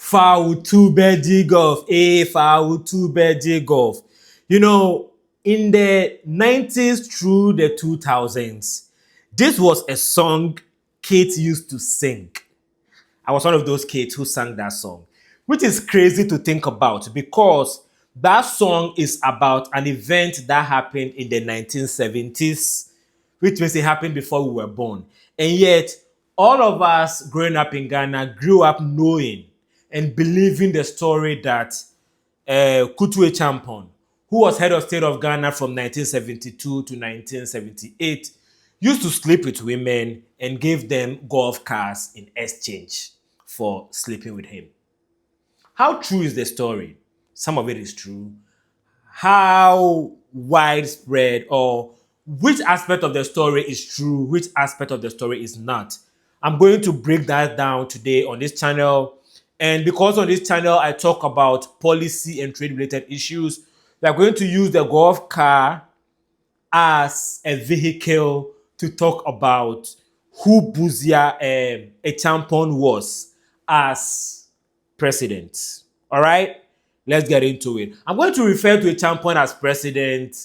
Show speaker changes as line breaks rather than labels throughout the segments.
VW Golf. VW Golf. You know, in the 90s through the 2000s, this was a song kids used to sing. I was one of those kids who sang that song, which is crazy to think about because that song is about an event that happened in the 1970s, which means it happened before we were born. And yet, all of us growing up in Ghana grew up knowing and believing the story that Kutu Acheampong, who was head of state of Ghana from 1972 to 1978, used to sleep with women and gave them golf cars in exchange for sleeping with him. How true is the story? Some of it is true. How widespread or which aspect of the story is true, which aspect of the story is not? I'm going to break that down today on this channel. And because on this channel I talk about policy and trade related issues, we are going to use the golf car as a vehicle to talk about who Buzia Acheampong was as president. All right, let's get into it. I'm going to refer to Acheampong as president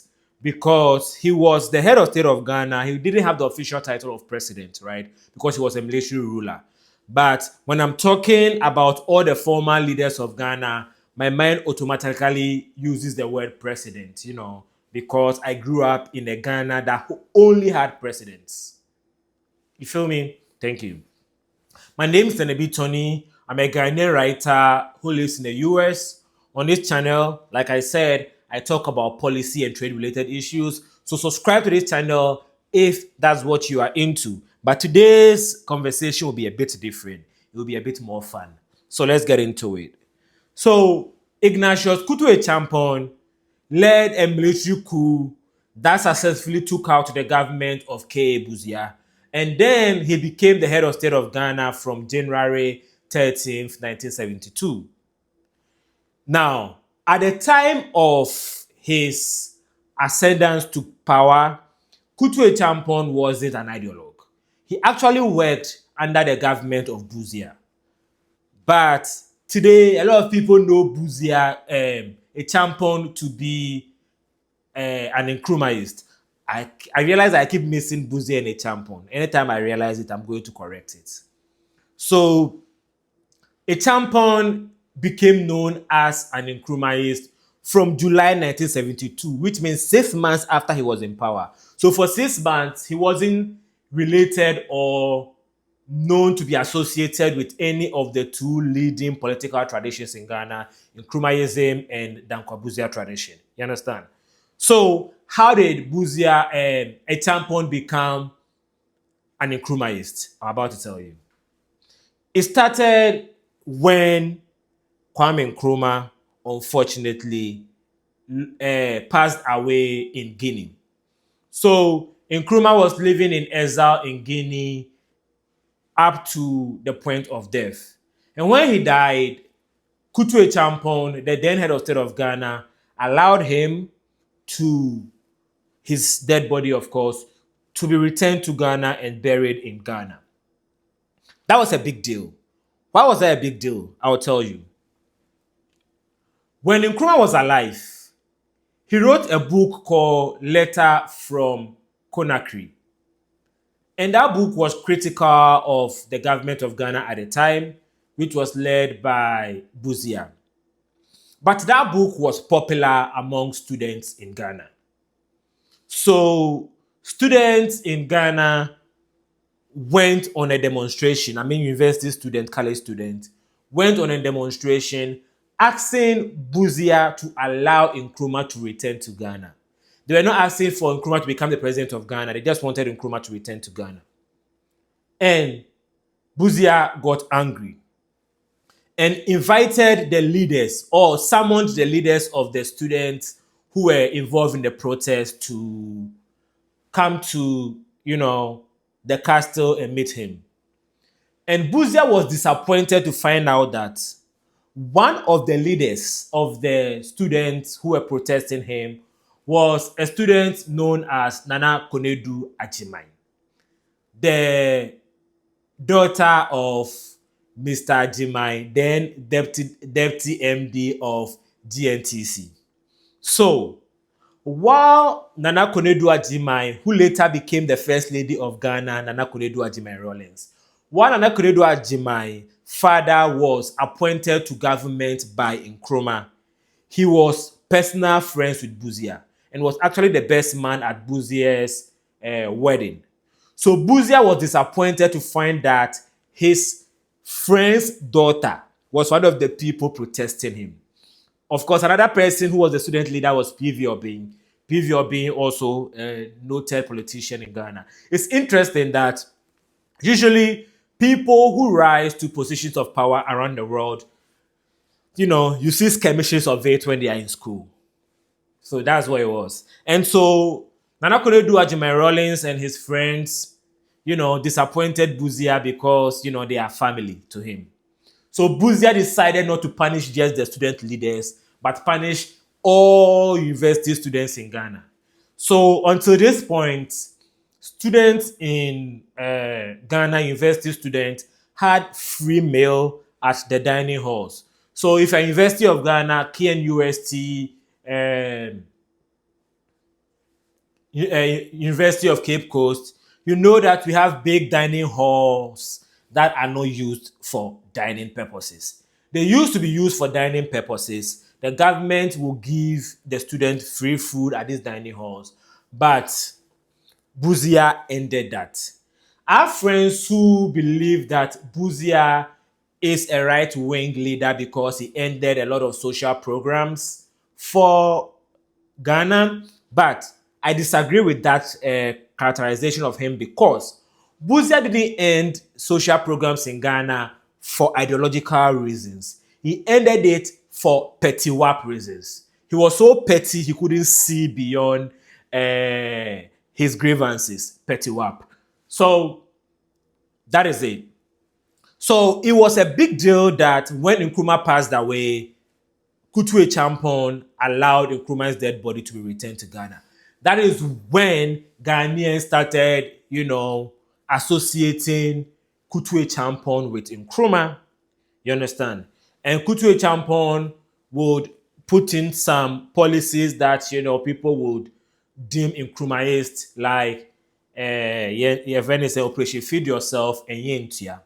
because he was the head of state of Ghana. He didn't have the official title of president, right? Because he was a military ruler. But when I'm talking about all the former leaders of Ghana, my mind automatically uses the word president, you know, because I grew up in a Ghana that only had presidents. You feel me? Thank you. My name is Tenebi Tony. I'm a Ghanaian writer who lives in the US. On this channel, like I said, I talk about policy and trade related issues. So subscribe to this channel if that's what you are into. But today's conversation will be a bit different. It will be a bit more fun. So let's get into it. So Ignatius Kutu Acheampong led a military coup that successfully took out the government of K.A. Buzia. And then he became the head of state of Ghana from January 13th, 1972. Now, at the time of his ascendance to power, Kutu Acheampong wasn't an ideologue. He actually worked under the government of Buzia. But today, a lot of people know Buzia Acheampong to be an Nkrumahist. I realize I keep missing Buzia and Acheampong. Anytime I realize it, I'm going to correct it. So, Acheampong became known as an Nkrumahist from July 1972, which means 6 months after he was in power. So for 6 months, he wasn't related or known to be associated with any of the two leading political traditions in Ghana, Nkrumahism and Dankwa-Buzia tradition. You understand? So how did Buzia and Acheampong become an Nkrumahist? I'm about to tell you. It started when Nkrumah unfortunately passed away in Guinea. So Nkrumah was living in exile in Guinea up to the point of death. And when he died, Kutu Acheampong, the then head of state of Ghana, allowed him to, his dead body of course, to be returned to Ghana and buried in Ghana. That was a big deal. Why was that a big deal? I'll tell you. When Nkrumah was alive, he wrote a book called Letter from Conakry. And that book was critical of the government of Ghana at the time, which was led by Buzia. But that book was popular among students in Ghana. So students in Ghana went on a demonstration. I mean, university student, college student, went on a demonstration asking Buzia to allow Nkrumah to return to Ghana. They were not asking for Nkrumah to become the president of Ghana. They just wanted Nkrumah to return to Ghana. And Buzia got angry and invited the leaders or summoned the leaders of the students who were involved in the protest to come to, you know, the castle and meet him. And Buzia was disappointed to find out that one of the leaders of the students who were protesting him was a student known as Nana Konadu Achimai, the daughter of Mr. Ajimai, then deputy MD of GNTC. So, while Nana Konadu Acheampong, who later became the first lady of Ghana, Nana Konadu Acheampong Rawlings, while Nana Konadu Acheampong's father was appointed to government by Nkrumah, he was personal friends with Busia and was actually the best man at Busia's wedding. So Busia was disappointed to find that his friend's daughter was one of the people protesting him. Of course, another person who was the student leader was PV Obing. PV Obing also a noted politician in Ghana. It's interesting that usually people who rise to positions of power around the world, you see skirmishes of it when they are in school. So that's what it was. And so Nana Konadu Acheampong Rawlings and his friends, disappointed Busia because, they are family to him. So Busia decided not to punish just the student leaders, but punish all university students in Ghana. So until this point, students in Ghana, university students, had free meal at the dining halls. So if you're University of Ghana, KNUST, University of Cape Coast, you know that we have big dining halls that are not used for dining purposes. They used to be used for dining purposes. The government will give the students free food at these dining halls, but Busia ended that. I have friends who believe that Busia is a right-wing leader because he ended a lot of social programs for Ghana, but I disagree with that characterization of him because Busia didn't end social programs in Ghana for ideological reasons. He ended it for petty wap reasons. He was so petty he couldn't see beyond his grievances, petty wap. So that is it. So it was a big deal that when Nkrumah passed away, Kutu Acheampong allowed Nkrumah's dead body to be returned to Ghana. That is when Ghanaians started, associating Kutu Acheampong with Nkrumah. You understand? And Kutu Acheampong would put in some policies that, people would deem Nkrumahist, like, when they say Operation Feed Yourself and Yentia.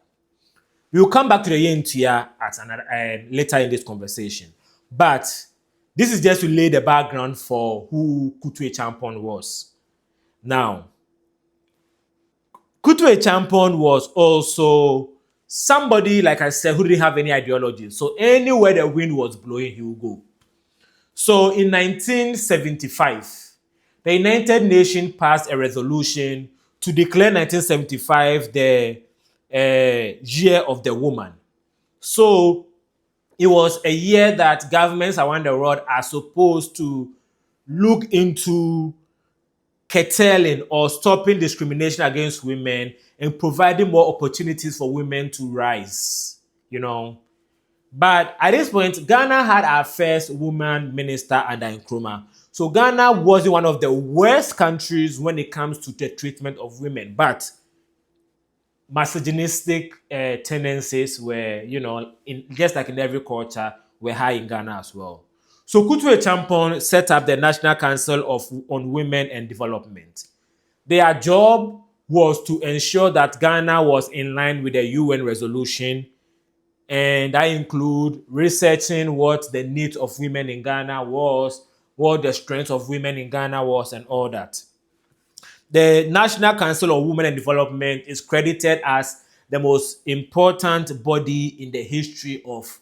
We will come back to the Yentia at another later in this conversation. But this is just to lay the background for who Kutu Acheampong was. Now, Kutu Acheampong was also somebody, like I said, who didn't have any ideology. So anywhere the wind was blowing, he would go. So in 1975, the United Nations passed a resolution to declare 1975 the year of the woman. So it was a year that governments around the world are supposed to look into curtailing or stopping discrimination against women and providing more opportunities for women to rise, But at this point, Ghana had our first woman minister under Nkrumah. So Ghana wasn't one of the worst countries when it comes to the treatment of women, but misogynistic tendencies were, just like in every culture, were high in Ghana as well. So Kutu Acheampong set up the National Council on Women and Development. Their job was to ensure that Ghana was in line with the UN resolution, and that include researching what the needs of women in Ghana was, what the strength of women in Ghana was, and all that. The National Council on Women and Development is credited as the most important body in the history of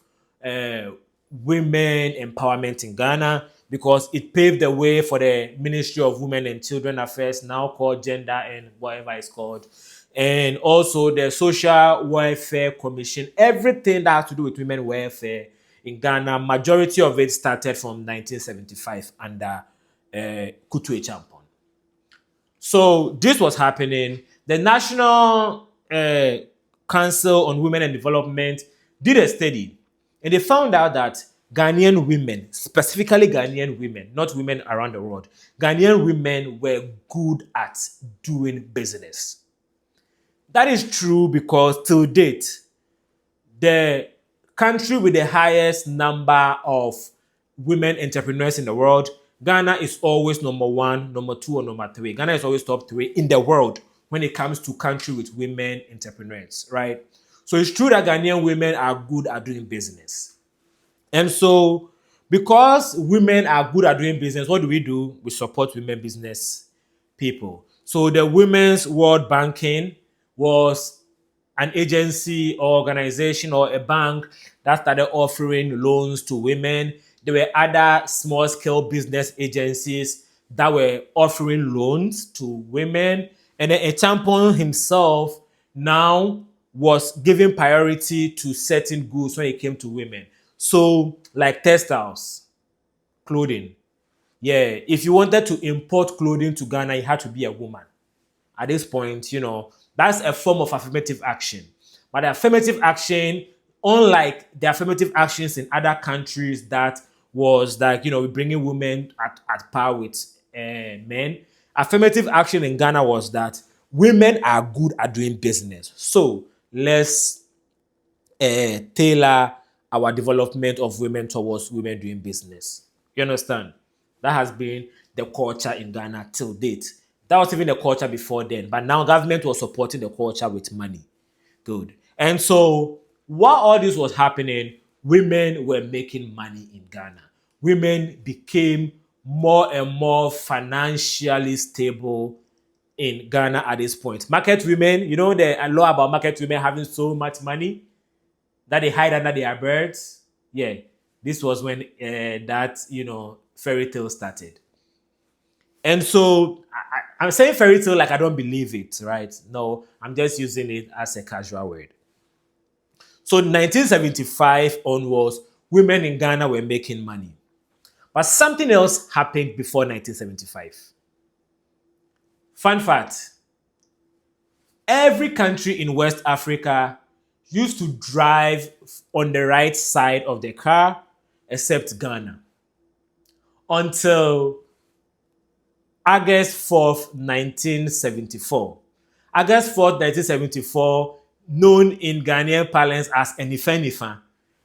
women empowerment in Ghana because it paved the way for the Ministry of Women and Children Affairs, now called Gender and whatever it's called, and also the Social Welfare Commission. Everything that has to do with women welfare in Ghana, majority of it started from 1975 under Kutu Acheampong. So this was happening. The National Council on Women and Development did a study, and they found out that Ghanaian women, specifically Ghanaian women, not women around the world, Ghanaian women were good at doing business. That is true because till date, the country with the highest number of women entrepreneurs in the world, Ghana is always number one, number two, or number three. Ghana is always top three in the world when it comes to country with women entrepreneurs, right? So it's true that Ghanaian women are good at doing business. And so, because women are good at doing business, what do? We support women business people. So the Women's World Banking was an agency or organization or a bank that started offering loans to women. There were other small scale business agencies that were offering loans to women. And then Acheampong himself now was giving priority to certain goods when it came to women. So, like textiles, clothing. Yeah, if you wanted to import clothing to Ghana, you had to be a woman. At this point, that's a form of affirmative action. But the affirmative action, unlike the affirmative actions in other countries that was like, bringing women at par with men, affirmative action in Ghana was that women are good at doing business. So let's tailor our development of women towards women doing business. You understand? That has been the culture in Ghana till date. That was even the culture before then. But now government was supporting the culture with money. Good. And so while all this was happening, women were making money in Ghana. Women became more and more financially stable in Ghana at this point. Market women, the law about market women having so much money that they hide under their beds. Yeah, this was when that fairy tale started. And so I'm saying fairy tale like I don't believe it, right? No, I'm just using it as a casual word. So 1975 onwards, women in Ghana were making money. But something else happened before 1975. Fun fact, every country in West Africa used to drive on the right side of the car except Ghana until August 4th, 1974. August 4th, 1974, known in Ghanaian parlance as Enifa,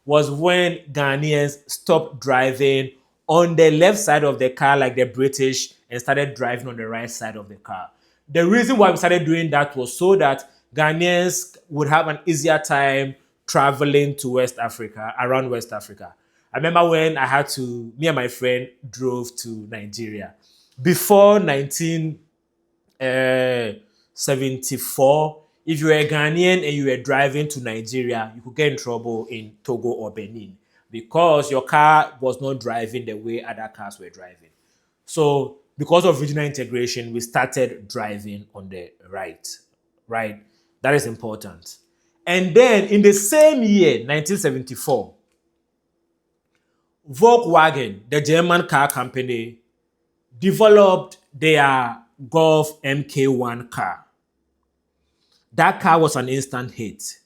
was when Ghanaians stopped driving on the left side of the car like the British and started driving on the right side of the car. The reason why we started doing that was so that Ghanaians would have an easier time traveling to West Africa, around West Africa. I remember when me and my friend drove to Nigeria. Before 1974, if you were a Ghanaian and you were driving to Nigeria, you could get in trouble in Togo or Benin because your car was not driving the way other cars were driving. So because of regional integration, we started driving on the right? That is important. And then in the same year, 1974, Volkswagen, the German car company, developed their Golf Mk1 car. That car was an instant hit.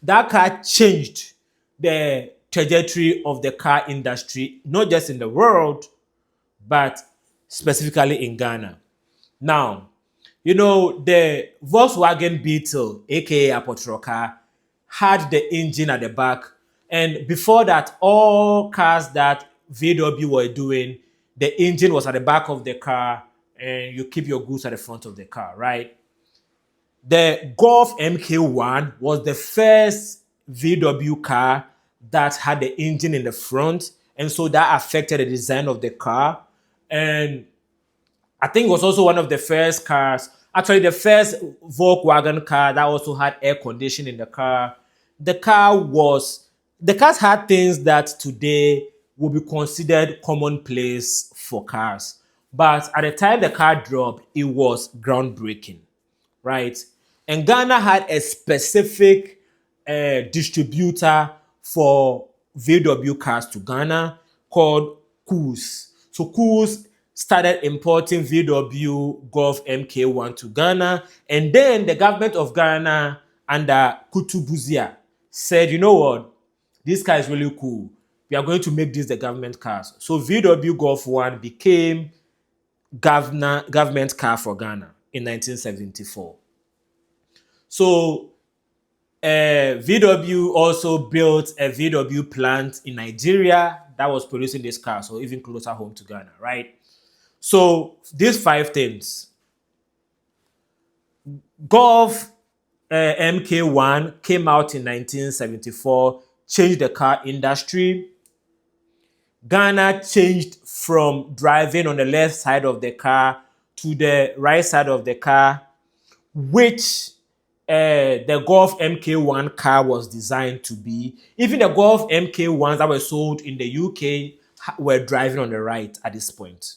That car changed the trajectory of the car industry, not just in the world, but specifically in Ghana. Now, the Volkswagen Beetle, aka Apotro car, had the engine at the back. And before that, all cars that VW were doing, the engine was at the back of the car and you keep your goods at the front of the car, right? The Golf Mk1 was the first VW car that had the engine in the front. And so that affected the design of the car. And I think it was also one of the first cars, actually the first Volkswagen car that also had air conditioning in the car. The cars had things that today would be considered commonplace for cars. But at the time the car dropped, it was groundbreaking, right? And Ghana had a specific distributor for VW cars to Ghana called Kowus. So Kowus started importing VW Golf Mk1 to Ghana. And then the government of Ghana under Kutu Acheampong said, you know what? This car is really cool. We are going to make this the government cars. So VW Golf 1 became government car for Ghana in 1974. So VW also built a VW plant in Nigeria that was producing this car, so even closer home to Ghana, right? So these five things. Golf Mk1 came out in 1974, changed the car industry. Ghana changed from driving on the left side of the car to the right side of the car, which the Golf Mk1 car was designed to be. Even the Golf Mk1s that were sold in the UK were driving on the right at this point.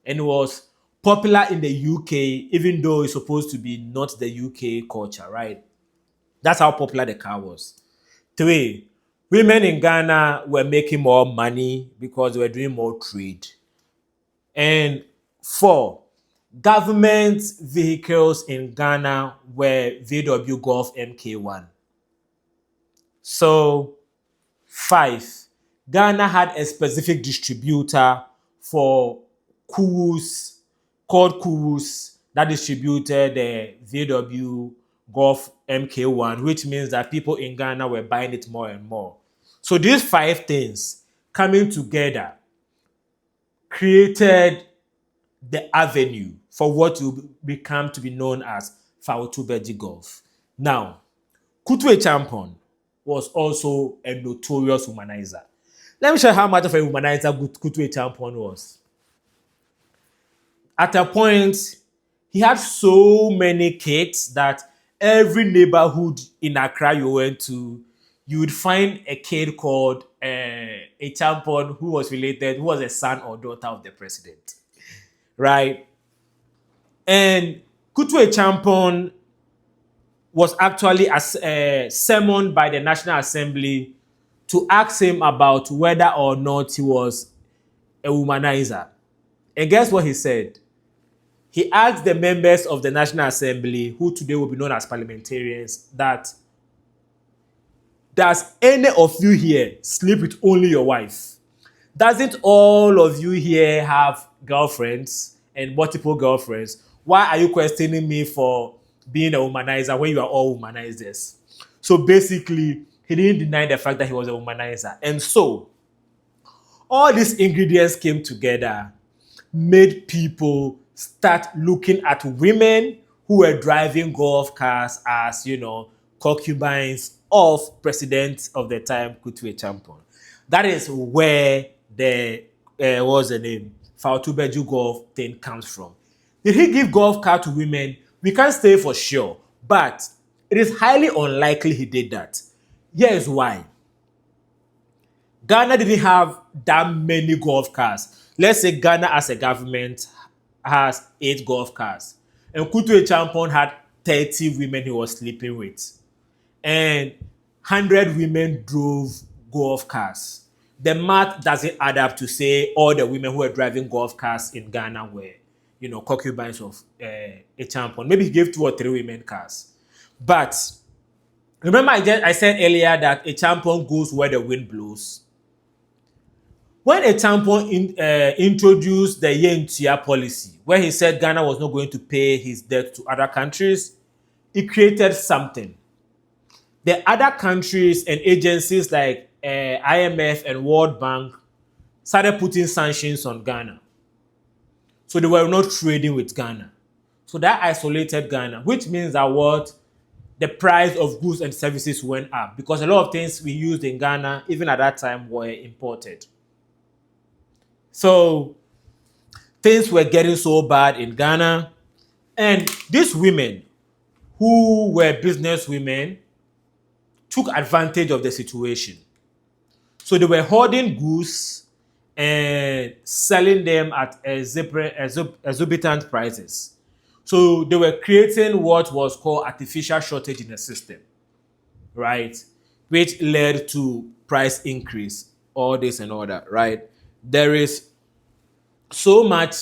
And it was popular in the UK, even though it's supposed to be not the UK culture, right? That's how popular the car was. 3, women in Ghana were making more money because they were doing more trade. And 4, government vehicles in Ghana were VW Golf Mk1. So 5, Ghana had a specific distributor for Kowus, called Kowus, that distributed the VW Golf Mk1, which means that people in Ghana were buying it more and more. So these 5 things coming together created the avenue for what will become to be known as begye Golf. Now, Kutu Acheampong was also a notorious womanizer. Let me show you how much of a womanizer Kutu Acheampong was. At a point, he had so many kids that every neighborhood in Accra you went to, you would find a kid called Acheampong who was a son or daughter of the president, right? And Kutu Acheampong was actually summoned by the National Assembly to ask him about whether or not he was a womanizer. And guess what he said? He asked the members of the National Assembly, who today will be known as parliamentarians, that does any of you here sleep with only your wife? Doesn't all of you here have girlfriends and multiple girlfriends? Why are you questioning me for being a womanizer when you are all womanizers? So basically, he didn't deny the fact that he was a womanizer. And so, all these ingredients came together, made people start looking at women who were driving golf cars as, concubines of president of the time, Kutu Acheampong. That is where the, what's the name, begye Golf thing comes from. Did he give golf car to women? We can't say for sure, but it is highly unlikely he did that. Here's why. Ghana didn't have that many golf cars. Let's say Ghana as a government has 8 golf cars. And Kutu Acheampong had 30 women he was sleeping with. And 100 women drove golf cars. The math doesn't add up to say all the women who were driving golf cars in Ghana were, concubines of Acheampong. Maybe he gave 2 or 3 women cars. But remember I said earlier that Acheampong goes where the wind blows. When Acheampong introduced the Yentua policy, where he said Ghana was not going to pay his debt to other countries, it created something. The other countries and agencies like IMF and World Bank started putting sanctions on Ghana. So they were not trading with Ghana. So that isolated Ghana, which means that the price of goods and services went up because a lot of things we used in Ghana, even at that time, were imported. So things were getting so bad in Ghana. And these women, who were business women, took advantage of the situation. So they were hoarding goods and selling them at exorbitant prices. So they were creating what was called artificial shortage in the system, right? Which led to price increase, all this and all that, right? There is so much,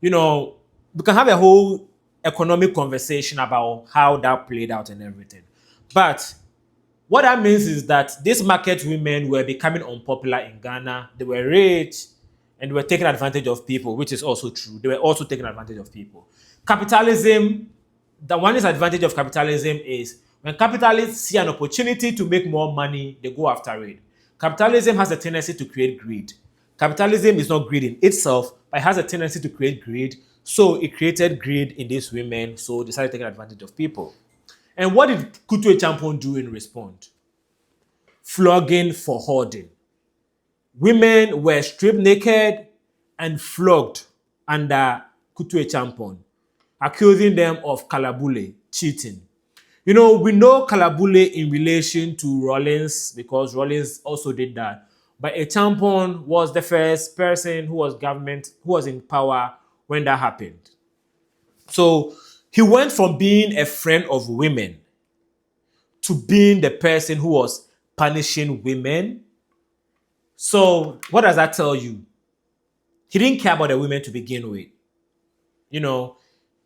we can have a whole economic conversation about how that played out and everything. But what that means is that these market women were becoming unpopular in Ghana. They were rich and they were taking advantage of people, which is also true. They were also taking advantage of people. Capitalism, the one disadvantage of capitalism is When capitalists see an opportunity to make more money, they go after it. Capitalism has a tendency to create greed. Capitalism is not greed in itself, but it has a tendency to create greed. So it created greed in these women, so they started taking advantage of people. And what did Kutu Acheampong do in response? Flogging for hoarding. Women were stripped naked and flogged under Kutu Acheampong, accusing them of calabule, cheating. You know, we know calabule in relation to Rawlings because Rawlings also did that. But Acheampong was the first person who was in power when that happened. So he went from being a friend of women to being the person who was punishing women. So what does that tell you? He didn't care about the women to begin with. You know,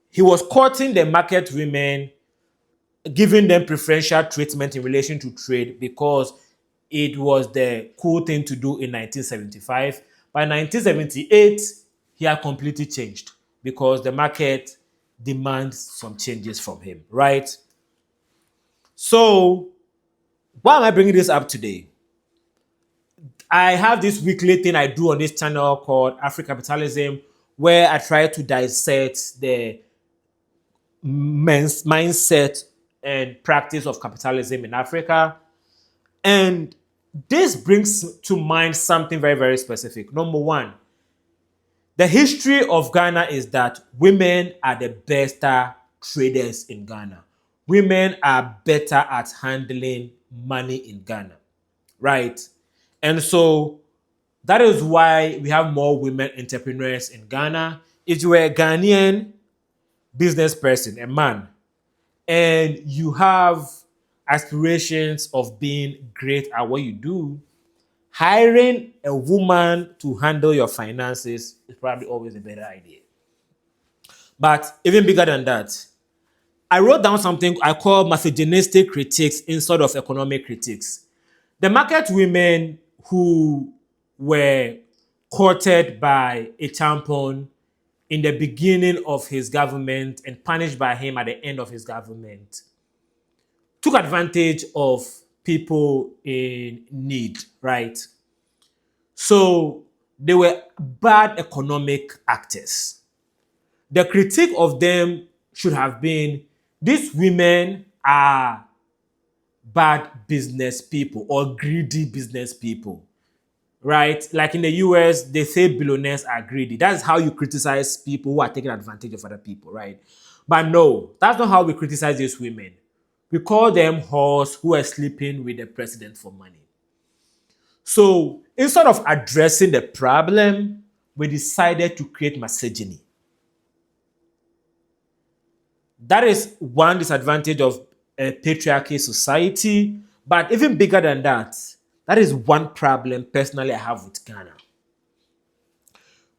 he was courting the market women, giving them preferential treatment in relation to trade because it was the cool thing to do in 1975. By 1978, he had completely changed because the market demands some changes from him, right? So, why am I bringing this up today? I have this weekly thing I do on this channel called Afro-Capitalism, where I try to dissect the mindset and practice of capitalism in Africa. And this brings to mind something very, very specific. Number one, the history of Ghana is that women are the best traders in Ghana. Women are better at handling money in Ghana, right? And so that is why we have more women entrepreneurs in Ghana. If you were a Ghanaian business person, a man, and you have aspirations of being great at what you do, hiring a woman to handle your finances is probably always a better idea. But even bigger than that, I wrote down something I call misogynistic critiques instead of economic critiques. The market women who were courted by Acheampong in the beginning of his government and punished by him at the end of his government took advantage of people in need, right? So they were bad economic actors. The critique of them should have been these women are bad business people or greedy business people, right? Like in the US, they say billionaires are greedy. That's how you criticize people who are taking advantage of other people, right? But no, that's not how we criticize these women. We call them whores who are sleeping with the president for money. So instead of addressing the problem, we decided to create misogyny. That is one disadvantage of a patriarchy society. But even bigger than that, that is one problem personally I have with Ghana.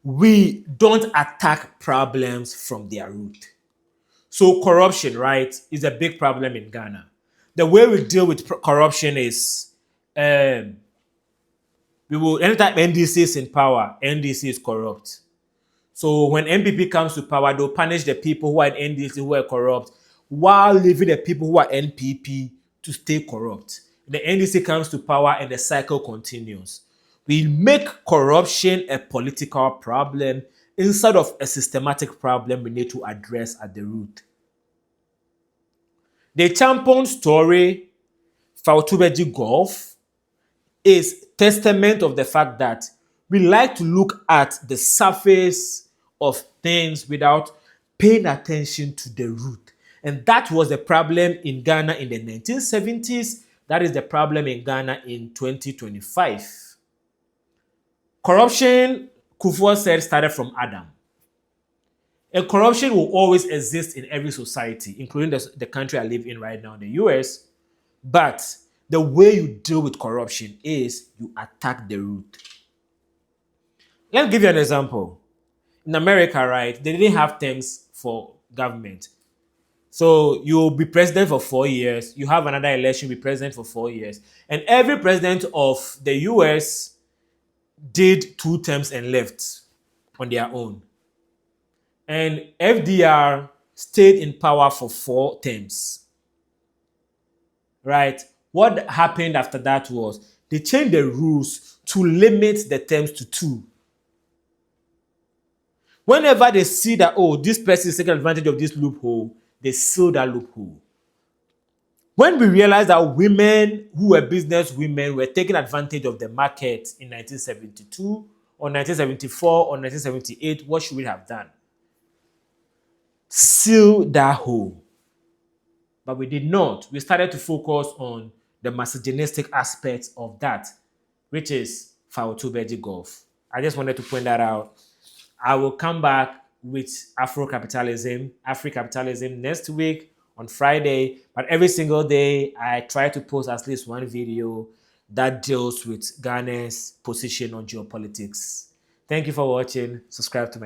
We don't attack problems from their root. So corruption, right, is a big problem in Ghana. The way we deal with corruption is anytime NDC is in power, NDC is corrupt. So when NPP comes to power, they'll punish the people who are in NDC who are corrupt while leaving the people who are NPP to stay corrupt. The NDC comes to power and the cycle continues. We make corruption a political problem instead of a systematic problem we need to address at the root. The Acheampong story, VW Golf, is testament of the fact that we like to look at the surface of things without paying attention to the root. And that was the problem in Ghana in the 1970s. That is the problem in Ghana in 2025. Corruption, Kufuor said, started from Adam. And corruption will always exist in every society, including the country I live in right now, the US. But the way you deal with corruption is you attack the root. Let me give you an example. In America, right, they didn't have terms for government. So you'll be president for 4 years. You have another election, be president for 4 years. And every president of the US did 2 terms and left on their own. And FDR stayed in power for 4 terms. right? What happened after that was they changed the rules to limit the terms to 2. Whenever they see that, oh, this person is taking advantage of this loophole, they seal that loophole. When we realized that women who were business women were taking advantage of the market in 1972 or 1974 or 1978, what should we have done? Seal that hole. But we did not. We started to focus on the misogynistic aspect of that, which is begye golf. I just wanted to point that out. I will come back with Afro-capitalism next week on Friday. But every single day, I try to post at least one video that deals with Ghana's position on geopolitics. Thank you for watching. Subscribe to my